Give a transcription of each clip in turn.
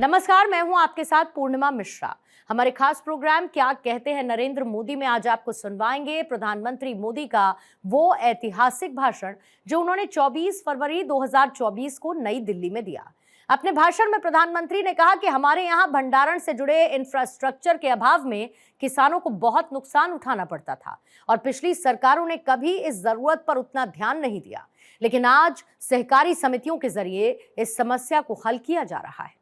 नमस्कार, मैं हूं आपके साथ पूर्णिमा मिश्रा। हमारे खास प्रोग्राम क्या कहते हैं नरेंद्र मोदी में आज आपको सुनवाएंगे प्रधानमंत्री मोदी का वो ऐतिहासिक भाषण जो उन्होंने 24 फरवरी 2024 को नई दिल्ली में दिया। अपने भाषण में प्रधानमंत्री ने कहा कि हमारे यहाँ भंडारण से जुड़े इंफ्रास्ट्रक्चर के अभाव में किसानों को बहुत नुकसान उठाना पड़ता था और पिछली सरकारों ने कभी इस जरूरत पर उतना ध्यान नहीं दिया, लेकिन आज सहकारी समितियों के जरिए इस समस्या को हल किया जा रहा है।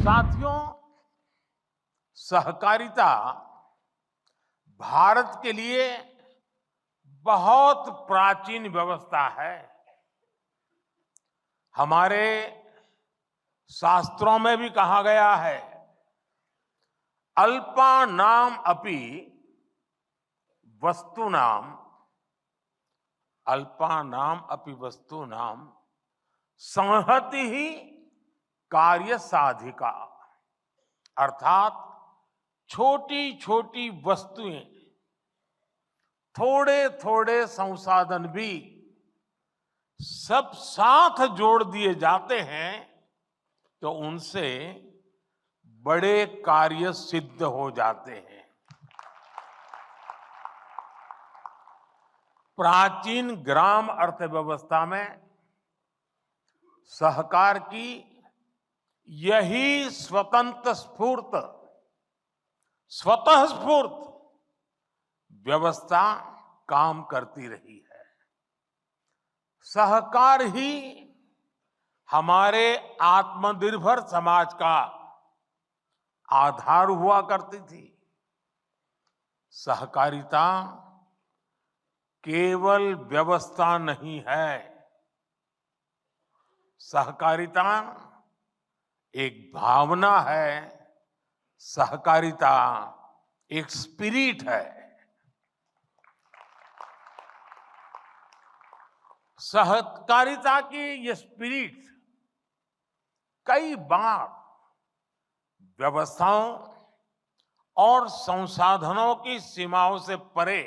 साथियों, सहकारिता भारत के लिए बहुत प्राचीन व्यवस्था है। हमारे शास्त्रों में भी कहा गया है, अल्पानाम अपि वस्तूनाम, अल्पानाम अपि वस्तूनाम संहति ही कार्य साधिका। अर्थात छोटी छोटी वस्तुएं, थोड़े थोड़े संसाधन भी सब साथ जोड़ दिए जाते हैं तो उनसे बड़े कार्य सिद्ध हो जाते हैं। प्राचीन ग्राम अर्थव्यवस्था में सहकार की यही स्वतंत्र स्वतः स्फूर्त व्यवस्था काम करती रही है। सहकार ही हमारे आत्मनिर्भर समाज का आधार हुआ करती थी। सहकारिता केवल व्यवस्था नहीं है, सहकारिता एक भावना है, सहकारिता एक स्पिरिट है। सहकारिता की ये स्पिरिट कई बार व्यवस्थाओं और संसाधनों की सीमाओं से परे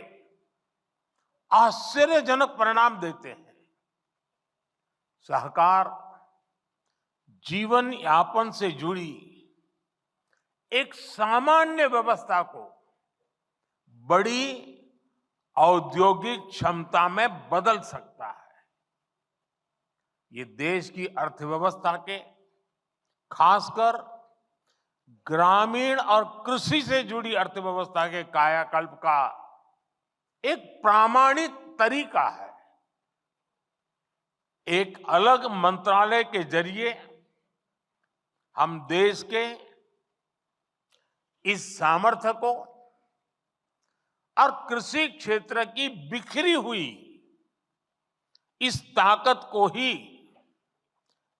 आश्चर्यजनक परिणाम देते हैं। सहकार जीवन यापन से जुड़ी एक सामान्य व्यवस्था को बड़ी औद्योगिक क्षमता में बदल सकता है। ये देश की अर्थव्यवस्था के, खासकर ग्रामीण और कृषि से जुड़ी अर्थव्यवस्था के कायाकल्प का एक प्रामाणिक तरीका है। एक अलग मंत्रालय के जरिए हम देश के इस सामर्थ्य को और कृषि क्षेत्र की बिखरी हुई इस ताकत को ही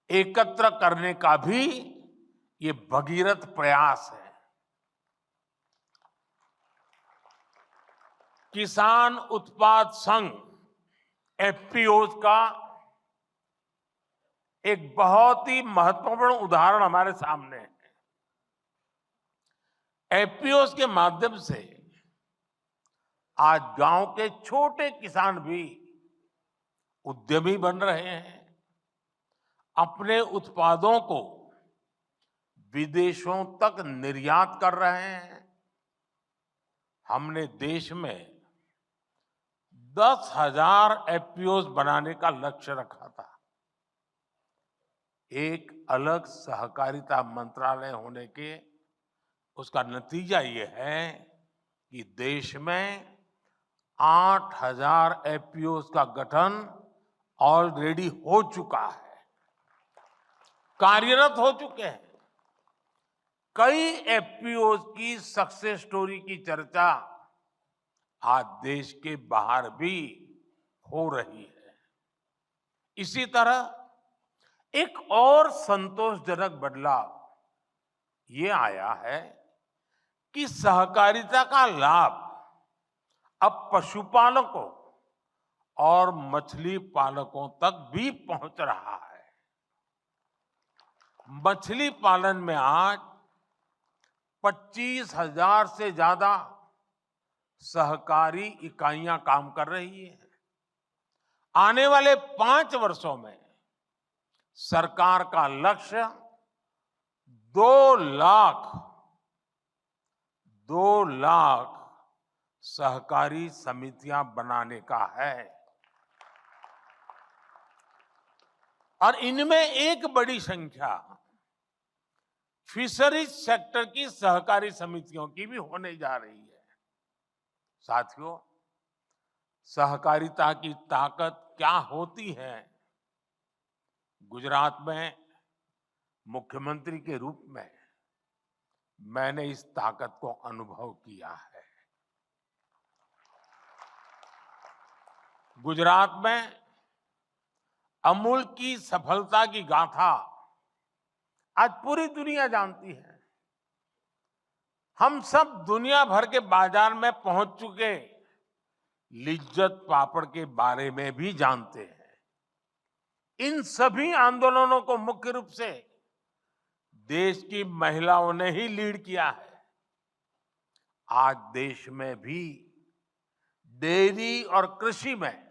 एकत्र करने का भी ये भगीरथ प्रयास है। किसान उत्पाद संघ एफपीओज का एक बहुत ही महत्वपूर्ण उदाहरण हमारे सामने है। एफपीओज के माध्यम से आज गांव के छोटे किसान भी उद्यमी बन रहे हैं, अपने उत्पादों को विदेशों तक निर्यात कर रहे हैं। हमने देश में 10,000 एफपीओज बनाने का लक्ष्य रखा था। एक अलग सहकारिता मंत्रालय होने के उसका नतीजा ये है कि देश में 8,000 एफपीओज का गठन ऑलरेडी हो चुका है, कार्यरत हो चुके हैं। कई एफपीओज की सक्सेस स्टोरी की चर्चा आज देश के बाहर भी हो रही है। इसी तरह एक और संतोषजनक बदलाव ये आया है कि सहकारिता का लाभ अब पशुपालकों और मछली पालकों तक भी पहुंच रहा है। मछली पालन में आज 25,000 से ज्यादा सहकारी इकाइयां काम कर रही है। आने वाले 5 वर्षों में सरकार का लक्ष्य 2 लाख सहकारी समितियां बनाने का है। और इनमें एक बड़ी संख्या फिशरीज सेक्टर की सहकारी समितियों की भी होने जा रही है। साथियों, सहकारिता की ताकत क्या होती है? गुजरात में मुख्यमंत्री के रूप में मैंने इस ताकत को अनुभव किया है। गुजरात में अमूल की सफलता की गाथा आज पूरी दुनिया जानती है। हम सब दुनिया भर के बाजार में पहुंच चुके लिज्जत पापड़ के बारे में भी जानते हैं। इन सभी आंदोलनों को मुख्य रूप से देश की महिलाओं ने ही लीड किया है। आज देश में भी डेयरी और कृषि में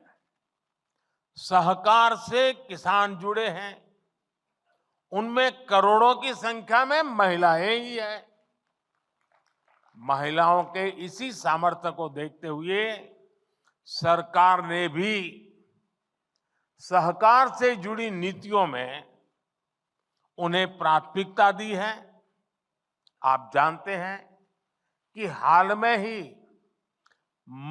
सहकार से किसान जुड़े हैं। उनमें करोड़ों की संख्या में महिलाएं ही हैं। महिलाओं के इसी सामर्थ्य को देखते हुए सरकार ने भी सहकार से जुड़ी नीतियों में उन्हें प्राथमिकता दी है। आप जानते हैं कि हाल में ही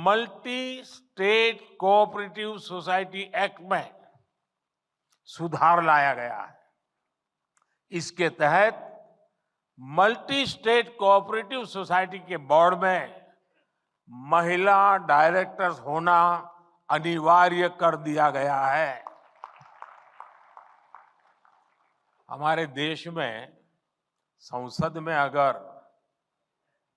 multi state cooperative society act में सुधार लाया गया है। इसके तहत मल्टी स्टेट कोऑपरेटिव सोसाइटी के बोर्ड में महिला डायरेक्टर्स होना अनिवार्य कर दिया गया है। हमारे देश में संसद में अगर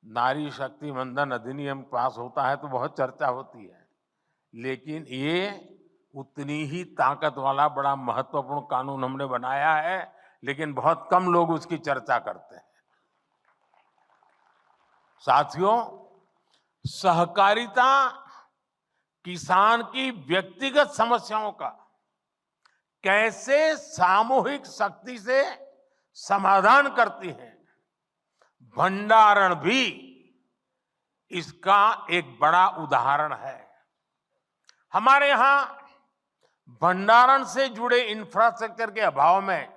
नारी शक्ति वंदन अधिनियम पास होता है तो बहुत चर्चा होती है, लेकिन ये उतनी ही ताकत वाला बड़ा महत्वपूर्ण कानून हमने बनाया है, लेकिन बहुत कम लोग उसकी चर्चा करते हैं। साथियों, सहकारिता किसान की व्यक्तिगत समस्याओं का कैसे सामूहिक शक्ति से समाधान करती है, भंडारण भी इसका एक बड़ा उदाहरण है। हमारे यहां भंडारण से जुड़े इंफ्रास्ट्रक्चर के अभाव में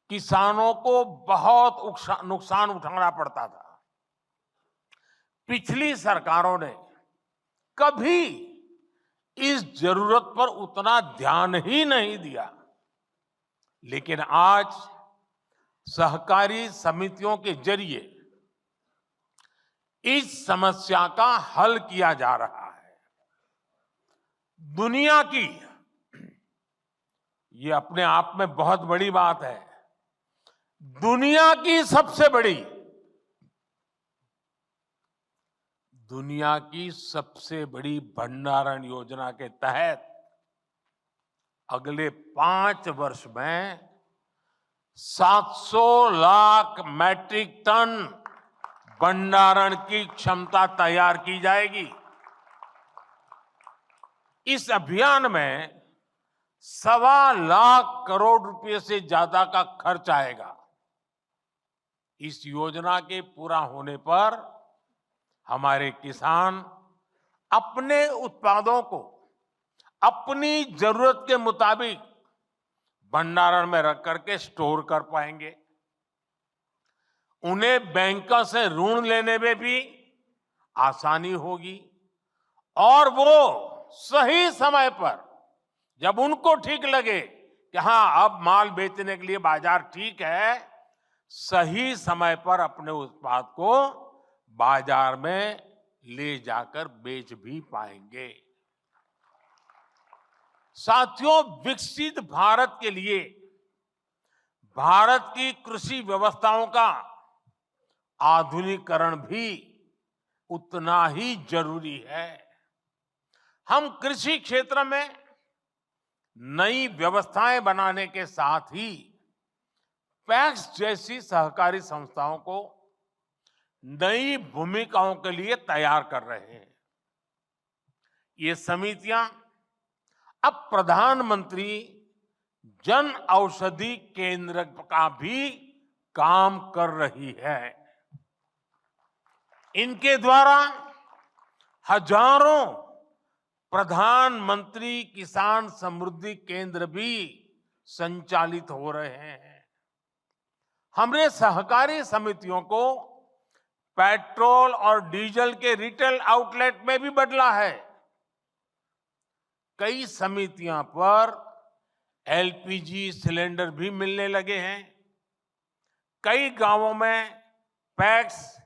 किसानों को बहुत नुकसान उठाना पड़ता था। पिछली सरकारों ने कभी इस जरूरत पर उतना ध्यान ही नहीं दिया, लेकिन आज सहकारी समितियों के जरिए इस समस्या का हल किया जा रहा है। दुनिया की, ये अपने आप में बहुत बड़ी बात है, दुनिया की सबसे बड़ी भंडारण योजना के तहत अगले 5 वर्ष में 700 लाख मैट्रिक टन भंडारण की क्षमता तैयार की जाएगी। इस अभियान में 1.25 लाख करोड़ रुपए से ज्यादा का खर्च आएगा। इस योजना के पूरा होने पर हमारे किसान अपने उत्पादों को अपनी जरूरत के मुताबिक भंडारण में रख करके स्टोर कर पाएंगे। उन्हें बैंकों से ऋण लेने में भी आसानी होगी और वो सही समय पर, जब उनको ठीक लगे कि हां अब माल बेचने के लिए बाजार ठीक है, सही समय पर अपने उत्पाद को बाजार में ले जाकर बेच भी पाएंगे। साथियों, विकसित भारत के लिए भारत की कृषि व्यवस्थाओं का आधुनिकीकरण भी उतना ही जरूरी है। हम कृषि क्षेत्र में नई व्यवस्थाएं बनाने के साथ ही पैक्स जैसी सहकारी संस्थाओं को नई भूमिकाओं के लिए तैयार कर रहे हैं। ये समितियां अब प्रधानमंत्री जन औषधि केंद्र का भी काम कर रही है। इनके द्वारा हजारों प्रधानमंत्री किसान समृद्धि केंद्र भी संचालित हो रहे हैं। हमने सहकारी समितियों को पेट्रोल और डीजल के रिटेल आउटलेट में भी बदला है। कई समितियां पर एलपीजी सिलेंडर भी मिलने लगे हैं। कई गांवों में पैक्स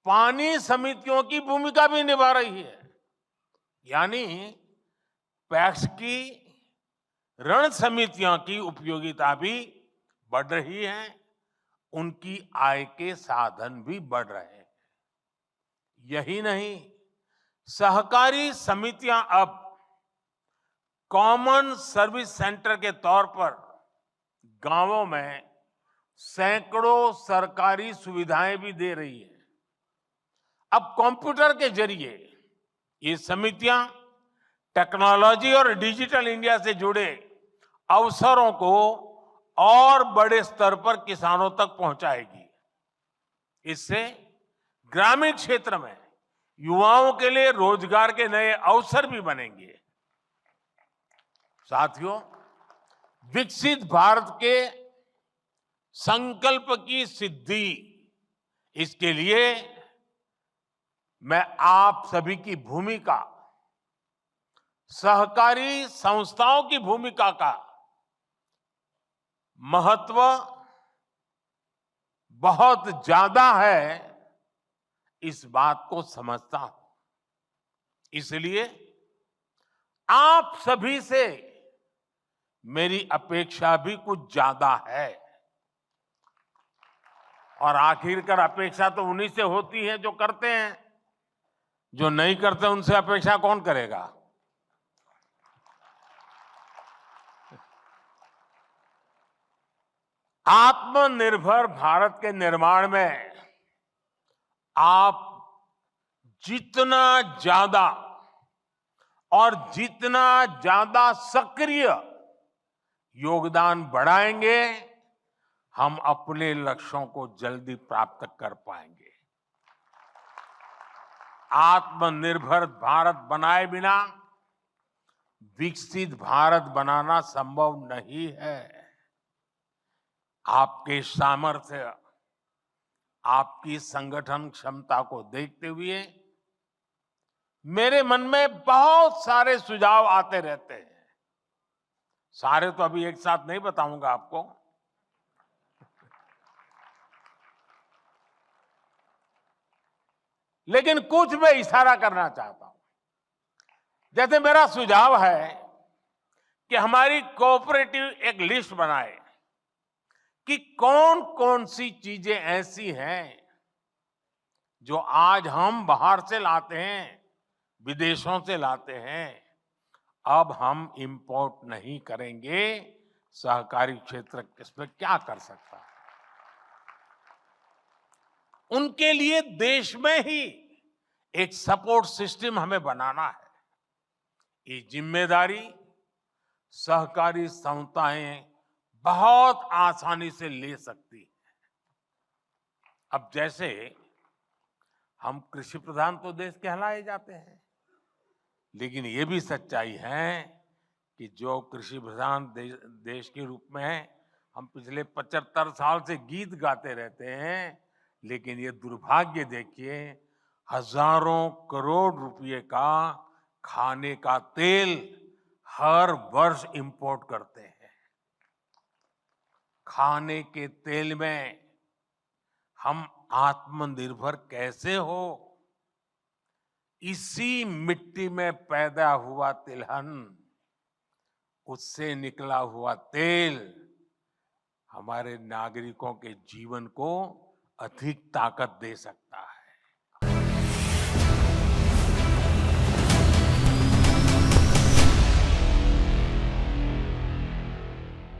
पानी समितियों की भूमिका भी निभा रही है। यानी पैक्स की ऋण समितियों की उपयोगिता भी बढ़ रही है, उनकी आय के साधन भी बढ़ रहे हैं। यही नहीं, सहकारी समितियां अब कॉमन सर्विस सेंटर के तौर पर गांवों में सैकड़ों सरकारी सुविधाएं भी दे रही है। अब कंप्यूटर के जरिए ये समितियां टेक्नोलॉजी और डिजिटल इंडिया से जुड़े अवसरों को और बड़े स्तर पर किसानों तक पहुंचाएगी। इससे ग्रामीण क्षेत्र में युवाओं के लिए रोजगार के नए अवसर भी बनेंगे। साथियों, विकसित भारत के संकल्प की सिद्धि, इसके लिए मैं आप सभी की भूमिका, सहकारी संस्थाओं की भूमिका का महत्व बहुत ज्यादा है, इस बात को समझता हूं। इसलिए आप सभी से मेरी अपेक्षा भी कुछ ज्यादा है। और आखिरकार अपेक्षा तो उन्हीं से होती है जो करते हैं। जो नहीं करते उनसे अपेक्षा कौन करेगा? आत्मनिर्भर भारत के निर्माण में आप जितना ज्यादा और जितना ज्यादा सक्रिय योगदान बढ़ाएंगे, हम अपने लक्ष्यों को जल्दी प्राप्त कर पाएंगे। आत्मनिर्भर भारत बनाए बिना विकसित भारत बनाना संभव नहीं है। आपके सामर्थ्य, आपकी संगठन क्षमता को देखते हुए मेरे मन में बहुत सारे सुझाव आते रहते हैं। सारे तो अभी एक साथ नहीं बताऊंगा आपको। लेकिन कुछ मैं इशारा करना चाहता हूं। जैसे मेरा सुझाव है कि हमारी कोऑपरेटिव एक लिस्ट बनाए कि कौन कौन सी चीजें ऐसी हैं जो आज हम बाहर से लाते हैं, विदेशों से लाते हैं, अब हम इंपोर्ट नहीं करेंगे। सहकारी क्षेत्र इसमें क्या कर सकता है? उनके लिए देश में ही एक सपोर्ट सिस्टम हमें बनाना है। ये जिम्मेदारी सहकारी संस्थाएं बहुत आसानी से ले सकती है। अब जैसे हम कृषि प्रधान तो देश कहलाए जाते हैं, लेकिन ये भी सच्चाई है कि जो कृषि प्रधान देश के रूप में है, हम पिछले 75 साल से गीत गाते रहते हैं, लेकिन ये दुर्भाग्य देखिए, हजारों करोड़ रुपए का खाने का तेल हर वर्ष इंपोर्ट करते हैं। खाने के तेल में हम आत्मनिर्भर कैसे हो? इसी मिट्टी में पैदा हुआ तिलहन, उससे निकला हुआ तेल हमारे नागरिकों के जीवन को अधिक ताकत दे सकता है।